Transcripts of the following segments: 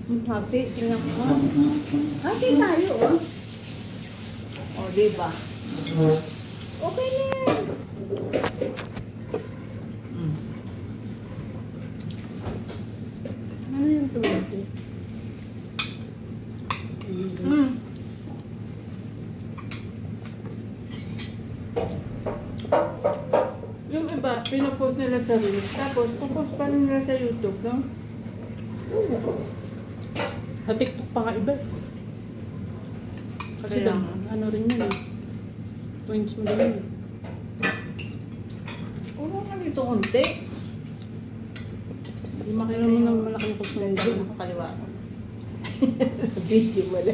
Hati, tingnan mo. Hati tayo, oh. O, diba? Okay na yan. Ano yung tulad eh? Yung iba, pinopost nila sa Reels. Tapos, popost pa rin nila sa YouTube, no? Sa TikTok pa nga iba. Kasi Kaya doon, ano rin yun eh. Points mo din yun. Ulo nga dito unti. Hindi makita Alam mo yung nang malaki na post mo ganda yun. ng kaliwa. Sa video wala.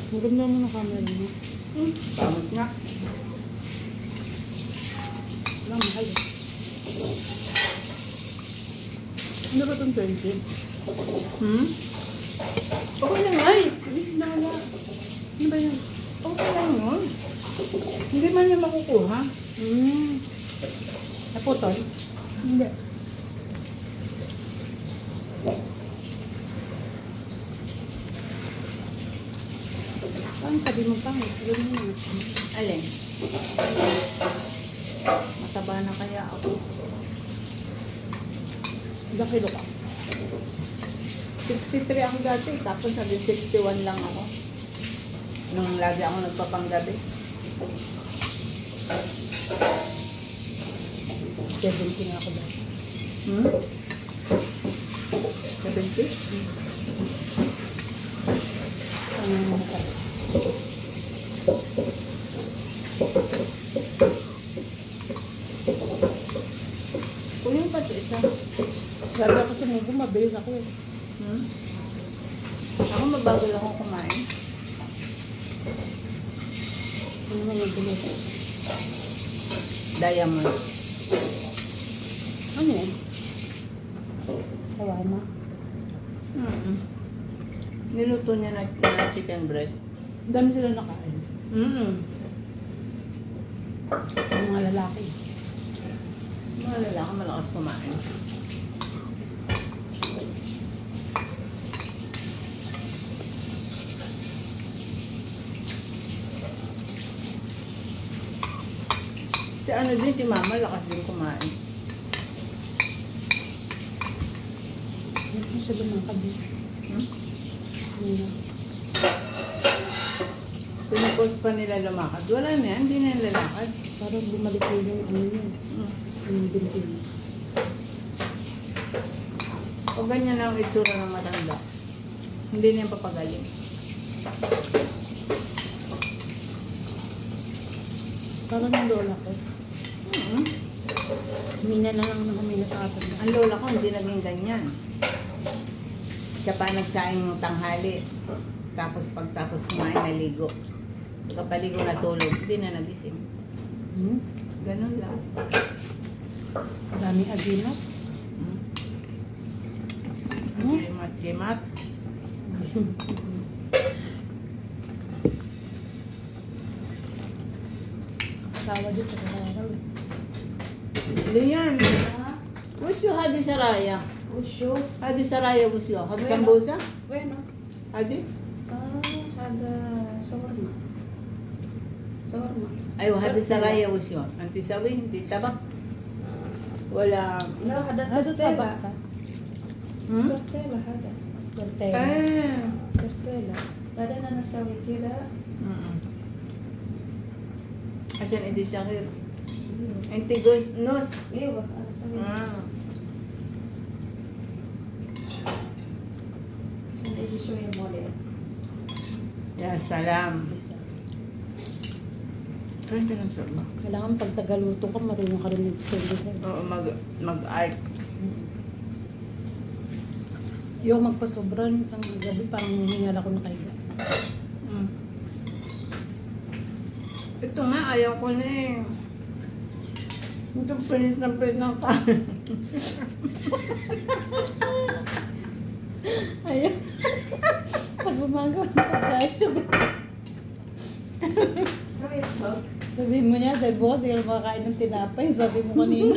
Maganda mo na camera mo. Pamot nga. Wala, mahal eh. Ano ba itong 20? Okay lang yan. Ay! Wala. Ano ba yan? Okay lang yun. Hindi man niya makukuha. Naputol? Hindi. Paano sabi mo pa? Gawin mo na. Alin? Mataba na kaya ako. Ilang kilo ka? 63 ang dati, tapos sabi 61 lang ako. Nung lagi ako nagpapanggabi. 70 nga ako dahil. 70? Ano mo masarap? Kunin pa ito isa. Sabi ako sa mugo, mabilis ako eh. Ako mabagal ako kumain. Ano mo mabilis? Diamond. Ano yan? Kawana. Niluto niya na chicken breast. Ang dami sila nakain. Ang mga lalaki. Mga lalaki malakas kumain. Si ano din, si mama, lakas din kumain. Hindi ko siya lumakad eh. Ano? Pinapost pa nila lumakad. Wala na yan, hindi na yung lalakad. Parang bumalik ko yung ano yun. Yung bintin. O ganyan lang ang itsura ng matanda. Hindi na yung papagaling. Parang yung lola ko. Humina na lang na humina sa atin. Ang lola ko hindi naging ganyan. Siya pa nagsaing ng tanghali. Tapos pagtapos kumain, naligo. Pagkapaligo na tulog, hindi na nagising. Ganun lang. Daming aginat. Gimat. Asawa dito sa araw. Lian, what's your Hadi Saraya? وشو؟ Hadi Saraya, what's your? Hadi Sambusa? وينه؟ Hadi? هذا شاورما شاورما Ay, Hadi Saraya, what's your? Anti sawi, hindi tabak. Wala. لا هذا Ano ترتيلا tabaksa? ترتيلا هذا Tortella. ترتيلا بعدين أنا أسوي كذا عشان ادي شغير. انت جوز نص. أيوة أنا أسوي عشان يجي شوية مولي Ya salam. Kaya ka ng sarma. Kailangan pag tagaluto ka, marunong ka rin mag-service. Oo, mag-art. Yung magpasobra yung isang gabi, parang humingal ako na kayo. Ito nga, ayaw ko na eh. Ito pilit ng kanin. Ayaw. Pag bumagawa ng pagkain, sabi mo niya, sabi mo, hindi ka makakain ng tinapay. Sabi mo kanina.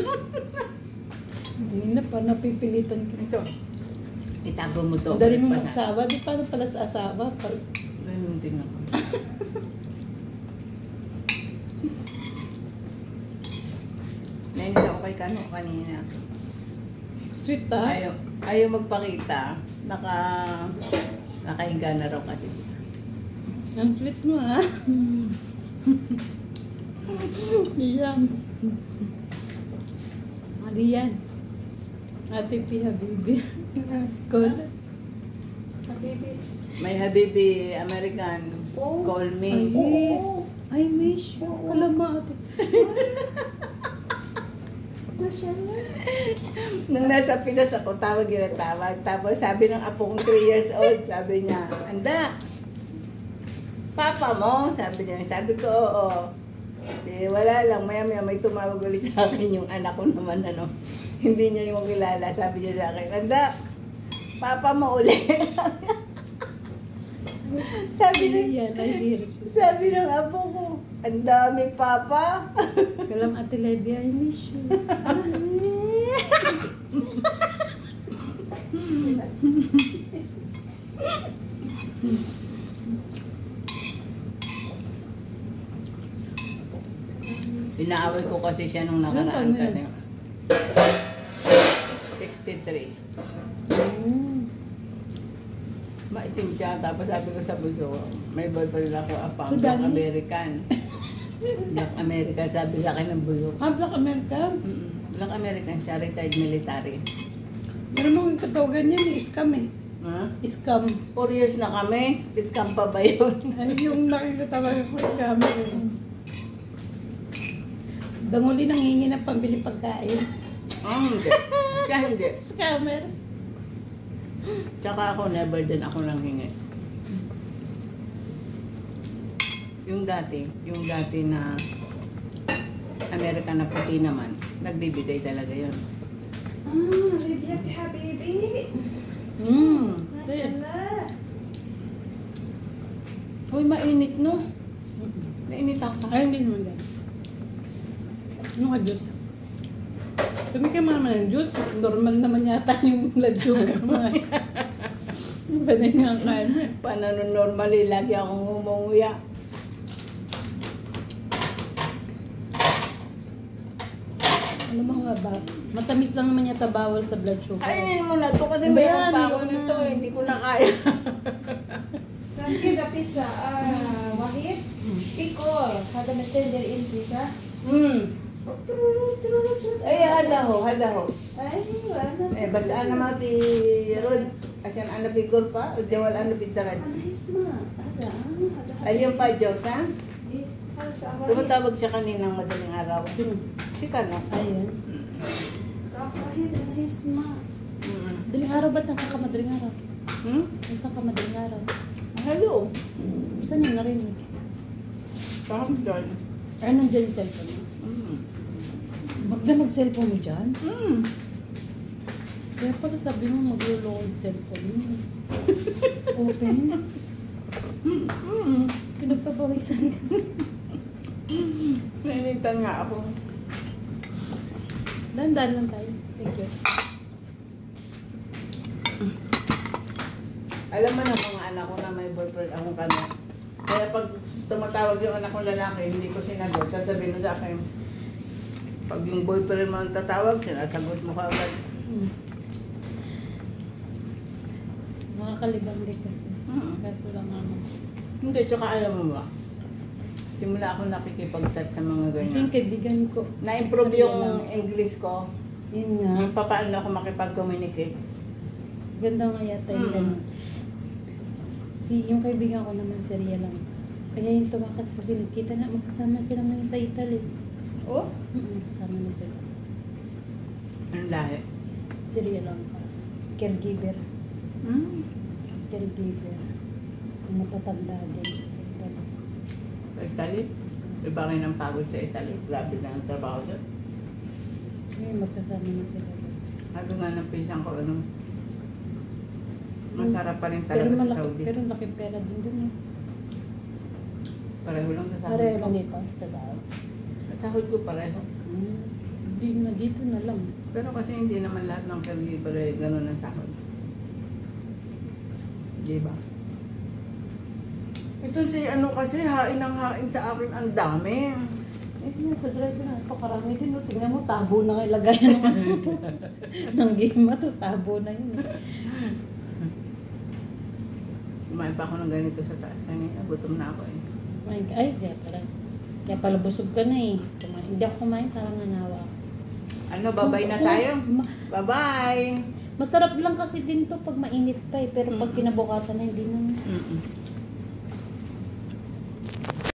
Kanina pa, napipilitan ka. Ito. Itago mo to. Ang dali mo Pa na. mag-asawa. Di paano pala sa asawa? Ganun din ako. Nainis ako kay Kano kanina. Sweet ah. Ayaw magpakita. Nakahiga na raw kasi siya. Ang sweet mo ah. Iyan. Ariyan. Ate P. Habibi. Cool. Habibi. May Habibi American. Oh. Call me. Ay, Oo. I miss you. Kalama ate. Mashallah. Nung nasa Pinas ako, tawag yun ang tawag. Tapos sabi ng apo kong 3 years old, sabi niya, Anda, papa mo? Sabi niya, sabi ko, oo. Wala lang, maya may tumawag ulit sa akin yung anak ko naman, hindi niya yung kilala. Sabi niya sa akin, Anda, papa mo ulit. Iyan. I hear it. Sabi ng apo ko, ang daming papa. Kalam ate Levia, I miss you. Inaaway ko kasi siya nung nakaraan ka na. 63. Maitim siya, tapos sabi ko sa buso, may boyfriend ako, So, Black Danny? American. Black American, sabi sa akin ng buso. Black American? Black American siya, retired military. Meron akong katawagan yan, scam eh. Ha? Scam. 4 years na kami, scam pa ba yun? Ay, yung nakikatawagan ko, scam eh. Danguli nang hingi ng pambili pagkain. Hindi. Siya hindi. Scammer. Tsaka ako, never din ako nang hingi. Yung dati na American na puti naman, nagbibigay talaga yun. Libya Habibi. Mashallah. Uy, mainit no? Nainit ako. Ay, hindi naman yan. Ano ka, Diyos? Tumika mo naman ng juice. Normal naman yata yung blood sugar mo. Iba na yung kain. Paano normally, lagi akong umunguya. Ano ba nga ba? Matamis lang naman yata bawal sa blood sugar. Kainin mo na to kasi Ano ba mayroon yan? pa ako Ikaw nito na. hindi ko na kaya. Saan kita pizza? Wahid? Pikol. Hada messenger in pizza. Ay, hadaho. Ay, wala. Basta naman pi Rod. Asan ano pi Gurpa, o jawal ano pi Darad. Ano isma? Ada. Ayun pa, Diyos, ha? Para sa awahid. Tumatawag siya kaninang madaling araw. Si Kano. Ayun. Sa awahid. Ano isma? Daling araw ba't nasa ka madaling araw? Nasa ka madaling araw? Hello. Saan yung narinig? Saan doon? Ay, nandiyan yung cellphone mo. Magda mag-cellphone mo dyan? Kaya pala sabi mo magluloko yung cellphone mo. Open. Pinagpapawisan ka. Nainitan nga ako. Dandan lang tayo. Thank you. Alam mo na mga anak ko na may boyfriend akong Kano. Kaya pag tumatawag yung anak kong lalaki, hindi ko sinagot. Sasabihin na sa akin, pag yung boyfriend mo ang tatawag, sinasagot mo ka agad. Nakakalibang din kasi. Kaso lang naman. Hindi, tsaka alam mo ba? Simula ako nakikipag-chat sa mga Yung ganyan. kaibigan ko. Na-improve Sorry yung lang. English ko. Yun nga. Yung paano ako makipag-communicate. Ganda nga yata yung ganun. Yung kaibigan ko naman, Syria lang. Kaya yung tumakas kasi nagkita na, magkasama sila ngayon sa Italy. Oh? Kasama na sila. Anong lahi? Syria lang. Caregiver. Caregiver. Ang matatanda din sa Italy. Sa Italy? Iba rin ang pagod sa Italy. Grabe na ang trabaho doon. Ngayon magkasama na sila. Sabi nga ng pisang ko, masarap pa rin Pero talaga sa malaki, Saudi. pero laki pera din dun eh. Pareho lang sa sahod Pareho ko. lang dito sa Sao. Sa sahod ko pareho. Hindi na dito na lang. Pero kasi hindi naman lahat ng caregiver ay gano'n ang sahod. Di ba? Ito si ano kasi, hain ang hain sa akin, ang dami. Eh, sa driver na, pakarami din. No? Tingnan mo, tabo na kayo lagay ng game to. Tabo na yun. Kumain pa ako ng ganito sa taas kanina. Gutom na ako eh. Ay, kaya pala. Kaya pala busog ka na eh. Hindi ako kumain, parang nanawa. Ano, babay na tayo? Bye-bye! Masarap lang kasi din to pag mainit pa eh. Pero pag kinabukasan na, hindi na. Mm-mm.